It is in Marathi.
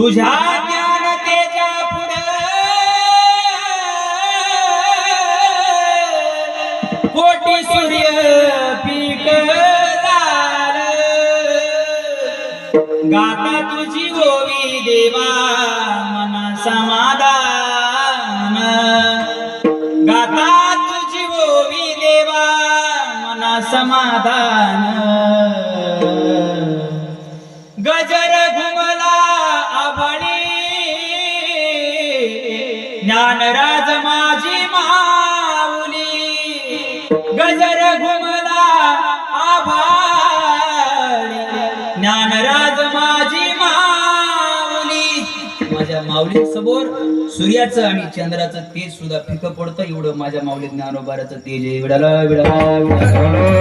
तुझ्या ज्ञानतेच्या पुढे कोटी सूर्य पीक गाता तुझी ओवी देवा मना समाधान गाता तुझी ओवी देवा मना समाधान गजर घुमला आभाळी ज्ञानराज माझी माऊली गजर घुमला आभाळी ज्ञानराज माझी माऊली माझ्या माऊली समोर सूर्याचं आणि चंद्राचं तेज सुद्धा फिकं पडतं एवढं माझ्या माऊली ज्ञानोबाराचं तेज आहे विडाला विडाला विडाला